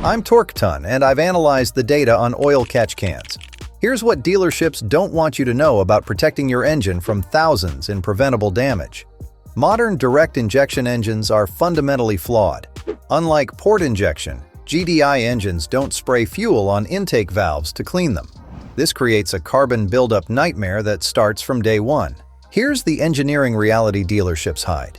I'm Ton, and I've analyzed the data on oil catch cans. Here's what dealerships don't want you to know about protecting your engine from thousands in preventable damage. Modern direct injection engines are fundamentally flawed. Unlike port injection, GDI engines don't spray fuel on intake valves to clean them. This creates a carbon buildup nightmare that starts from day one. Here's the engineering reality dealerships hide.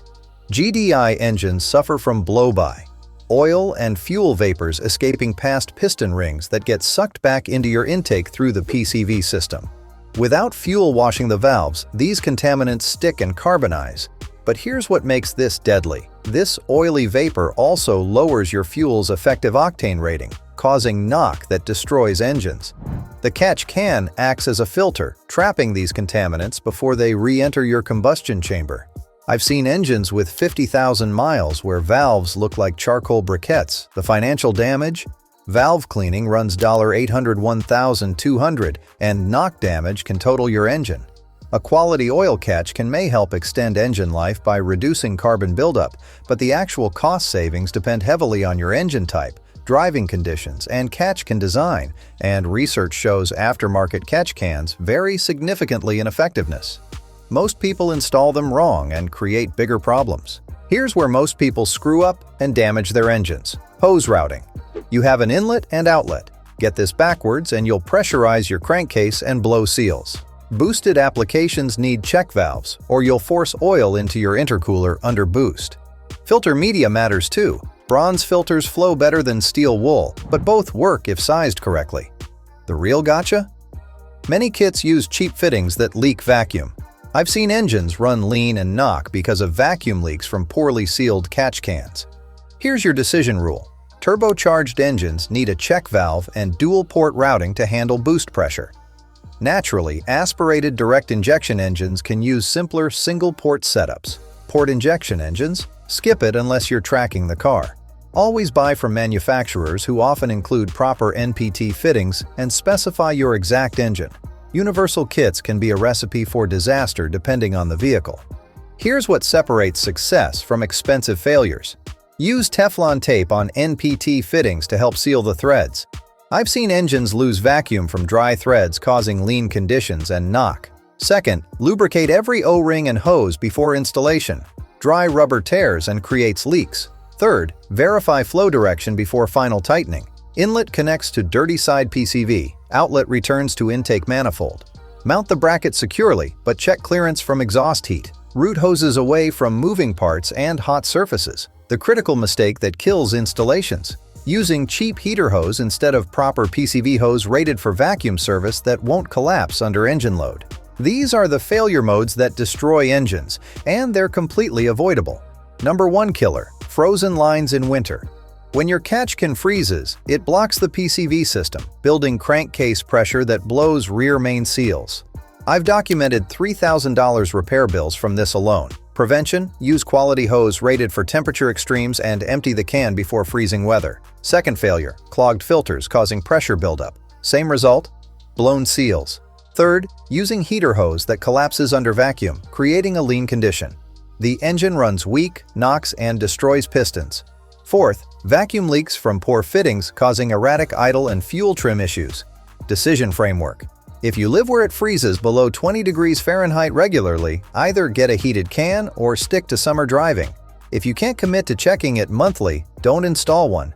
GDI engines suffer from blow-by, oil and fuel vapors escaping past piston rings that get sucked back into your intake through the PCV system. Without fuel washing the valves, these contaminants stick and carbonize. But here's what makes this deadly. This oily vapor also lowers your fuel's effective octane rating, causing knock that destroys engines. The catch can acts as a filter, trapping these contaminants before they re-enter your combustion chamber. I've seen engines with 50,000 miles where valves look like charcoal briquettes. The financial damage? Valve cleaning runs $801,200, and knock damage can total your engine. A quality oil catch may help extend engine life by reducing carbon buildup, but the actual cost savings depend heavily on your engine type, driving conditions, and catch can design, and research shows aftermarket catch cans vary significantly in effectiveness. Most people install them wrong and create bigger problems. Here's where most people screw up and damage their engines. Hose routing. You have an inlet and outlet. Get this backwards and you'll pressurize your crankcase and blow seals. Boosted applications need check valves, or you'll force oil into your intercooler under boost. Filter media matters too. Bronze filters flow better than steel wool, but both work if sized correctly. The real gotcha? Many kits use cheap fittings that leak vacuum. I've seen engines run lean and knock because of vacuum leaks from poorly sealed catch cans. Here's your decision rule. Turbocharged engines need a check valve and dual-port routing to handle boost pressure. Naturally, aspirated direct injection engines can use simpler single-port setups. Port injection engines? Skip it unless you're tracking the car. Always buy from manufacturers who often include proper NPT fittings and specify your exact engine. Universal kits can be a recipe for disaster depending on the vehicle. Here's what separates success from expensive failures. Use Teflon tape on NPT fittings to help seal the threads. I've seen engines lose vacuum from dry threads causing lean conditions and knock. Second, lubricate every O-ring and hose before installation. Dry rubber tears and creates leaks. Third, verify flow direction before final tightening. Inlet connects to dirty side PCV. Outlet returns to intake manifold. Mount the bracket securely, but check clearance from exhaust heat. Route hoses away from moving parts and hot surfaces. The critical mistake that kills installations. Using cheap heater hose instead of proper PCV hose rated for vacuum service that won't collapse under engine load. These are the failure modes that destroy engines, and they're completely avoidable. Number 1 killer: frozen lines in winter. When your catch can freezes, it blocks the PCV system, building crankcase pressure that blows rear main seals. I've documented $3,000 repair bills from this alone. Prevention: use quality hose rated for temperature extremes and empty the can before freezing weather. Second failure: clogged filters causing pressure buildup. Same result: blown seals. Third, using heater hose that collapses under vacuum, creating a lean condition. The engine runs weak, knocks, and destroys pistons. Fourth, vacuum leaks from poor fittings causing erratic idle and fuel trim issues. Decision framework: if you live where it freezes below 20 degrees Fahrenheit regularly, either get a heated can or stick to summer driving. If you can't commit to checking it monthly, don't install one.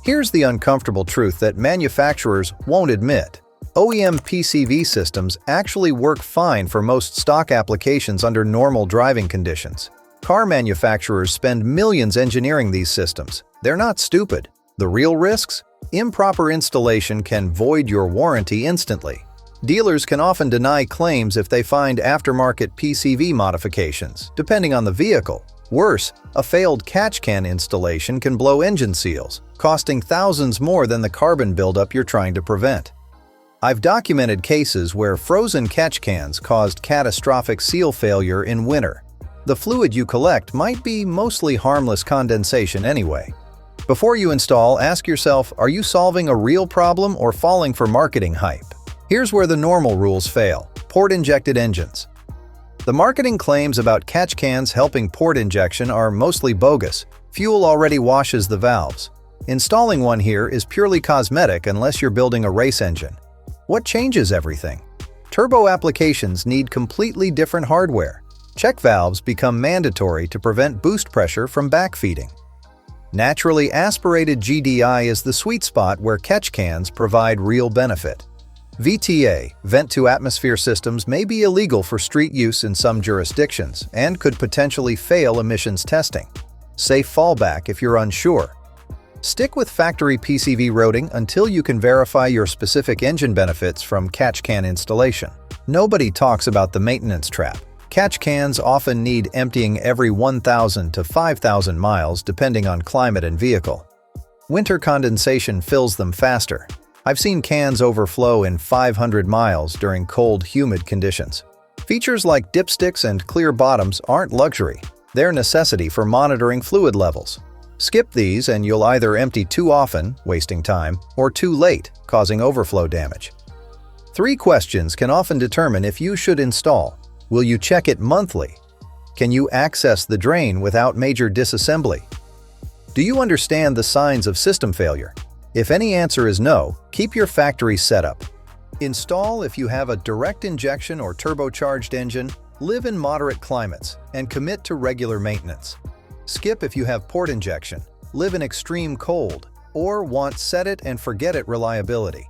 Here's the uncomfortable truth that manufacturers won't admit. OEM PCV systems actually work fine for most stock applications under normal driving conditions. Car manufacturers spend millions engineering these systems. They're not stupid. The real risks? Improper installation can void your warranty instantly. Dealers can often deny claims if they find aftermarket PCV modifications, depending on the vehicle. Worse, a failed catch can installation can blow engine seals, costing thousands more than the carbon buildup you're trying to prevent. I've documented cases where frozen catch cans caused catastrophic seal failure in winter. The fluid you collect might be mostly harmless condensation anyway. Before you install, ask yourself, are you solving a real problem or falling for marketing hype? Here's where the normal rules fail: port-injected engines. The marketing claims about catch cans helping port injection are mostly bogus. Fuel already washes the valves. Installing one here is purely cosmetic unless you're building a race engine. What changes everything? Turbo applications need completely different hardware. Check valves become mandatory to prevent boost pressure from backfeeding. Naturally aspirated GDI is the sweet spot where catch cans provide real benefit. VTA, vent-to-atmosphere systems, may be illegal for street use in some jurisdictions and could potentially fail emissions testing. Safe fallback if you're unsure. Stick with factory PCV routing until you can verify your specific engine benefits from catch can installation. Nobody talks about the maintenance trap. Catch cans often need emptying every 1,000 to 5,000 miles depending on climate and vehicle. Winter condensation fills them faster. I've seen cans overflow in 500 miles during cold, humid conditions. Features like dipsticks and clear bottoms aren't luxury. They're a necessity for monitoring fluid levels. Skip these and you'll either empty too often, wasting time, or too late, causing overflow damage. 3 questions can often determine if you should install. Will you check it monthly? Can you access the drain without major disassembly? Do you understand the signs of system failure? If any answer is no, keep your factory setup. Install if you have a direct injection or turbocharged engine, live in moderate climates, and commit to regular maintenance. Skip if you have port injection, live in extreme cold, or want set it and forget it reliability.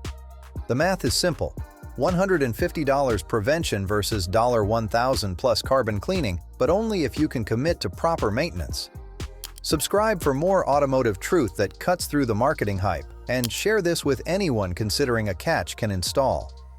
The math is simple. $150 prevention versus $1,000 plus carbon cleaning, but only if you can commit to proper maintenance. Subscribe for more automotive truth that cuts through the marketing hype, and share this with anyone considering a catch can install.